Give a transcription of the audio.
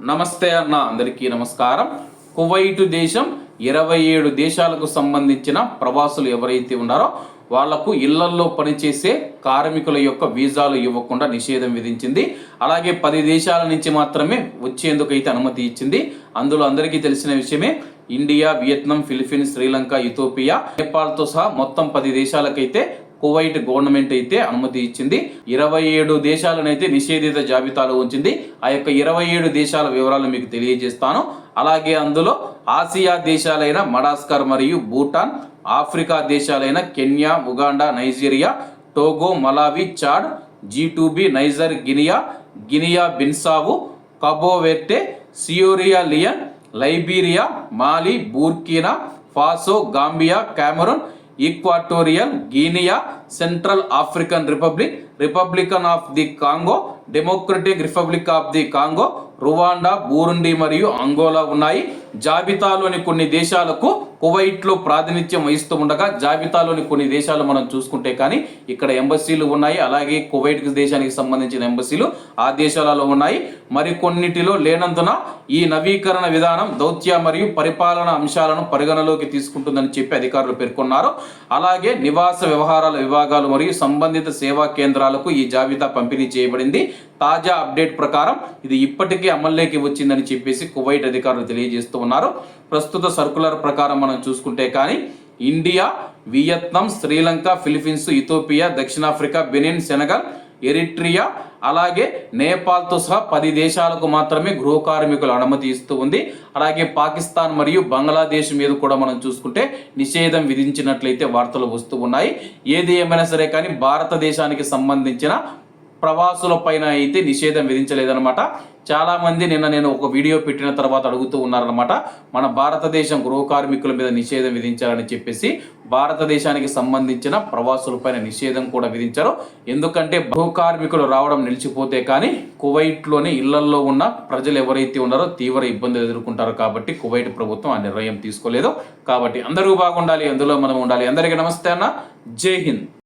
నమస్తే అన్న, అందరికీ నమస్కారం. కువైట్ దేశం 27 దేశాలకు సంబంధించిన ప్రవాసులు ఎవరైతే ఉన్నారో వాళ్లకు ఇళ్లల్లో పనిచేసే కార్మికుల యొక్క వీసాలు ఇవ్వకుండా నిషేధం విధించింది. అలాగే 10 దేశాల నుంచి మాత్రమే వచ్చేందుకైతే అనుమతి ఇచ్చింది. అందులో అందరికీ తెలిసిన విషయమే India, Vietnam, Philippines, Sri Lanka, Ethiopia, నేపాల్తో సహా మొత్తం 10 దేశాలకైతే కువైట్ గవర్నమెంట్ అయితే అనుమతి ఇచ్చింది. 27 దేశాలనైతే నిషేధిత జాబితాలో ఉంచింది. ఆ యొక్క 27 దేశాల వివరాలు మీకు తెలియజేస్తాను. అలాగే అందులో ఆసియా దేశాలైన మడాస్కర్ మరియు భూటాన్, ఆఫ్రికా దేశాలైన Kenya, Uganda, Nigeria, Togo, Malawi, Chad, G2B, Niger, Guinea Bissau, Cabo Verde, Sierra Leone, Liberia, Mali, Burkina Faso, Gambia, Cameroon, Equatorial Guinea, Central African Republic, Republican of the Congo, Democratic Republic of the Congo, Rwanda, Burundi మరియు Angola ఉన్నాయి. జాబితాలోని కొన్ని దేశాలకు కువైట్లో ప్రాతినిధ్యం వహిస్తూ ఉండగా జాబితాలోని కొన్ని దేశాలు మనం చూసుకుంటే కానీ ఇక్కడ ఎంబసీలు ఉన్నాయి. అలాగే కువైట్ దేశానికి సంబంధించిన ఎంబసీలు ఆ దేశాలలో ఉన్నాయి. మరికొన్నిటిలో లేనందున ఈ నవీకరణ విధానం దౌత్య మరియు పరిపాలన అంశాలను పరిగణలోకి తీసుకుంటుందని చెప్పి అధికారులు పేర్కొన్నారు. అలాగే నివాస వ్యవహారాల విభాగాలు మరియు సంబంధిత సేవా కేంద్రాలకు ఈ జాబితా పంపిణీ చేయబడింది. తాజా అప్డేట్ ప్రకారం ఇది ఇప్పటికే అమల్లోకి వచ్చిందని చెప్పేసి కువైట్ అధికారులు తెలియజేస్తూ ఉన్నారు. ప్రస్తుత సర్కులర్ ప్రకారం మనం చూసుకుంటే కానీ India, Vietnam, Sri Lanka, Philippines, Ethiopia, దక్షిణాఫ్రికా, బెనిన్, సెనగల్, ఎరిట్రియా, అలాగే నేపాల్తో సహా 10 దేశాలకు మాత్రమే గృహ కార్మికుల అనుమతి ఇస్తూ ఉంది. అలాగే పాకిస్తాన్ మరియు బంగ్లాదేశ్ మీద కూడా మనం చూసుకుంటే నిషేధం విధించినట్లయితే వార్తలు వస్తూ ఉన్నాయి. ఏది ఏమైనా సరే కానీ భారతదేశానికి సంబంధించిన ప్రవాసుల పైన అయితే నిషేధం విధించలేదన్నమాట. చాలా మంది నేను ఒక వీడియో పెట్టిన తర్వాత అడుగుతూ ఉన్నారనమాట, మన భారతదేశం గృహ కార్మికుల మీద నిషేధం విధించాలని చెప్పేసి. భారతదేశానికి సంబంధించిన ప్రవాసుల పైన నిషేధం కూడా విధించారు. ఎందుకంటే గృహ కార్మికులు రావడం నిలిచిపోతే కానీ కువైట్లోని ఇళ్లల్లో ఉన్న ప్రజలు ఎవరైతే ఉన్నారో తీవ్ర ఇబ్బందులు ఎదుర్కొంటారు. కాబట్టి కువైట్ ప్రభుత్వం ఆ నిర్ణయం తీసుకోలేదు. కాబట్టి అందరూ బాగుండాలి, అందులో మనం ఉండాలి. అందరికీ నమస్తే అన్న, జై హింద్.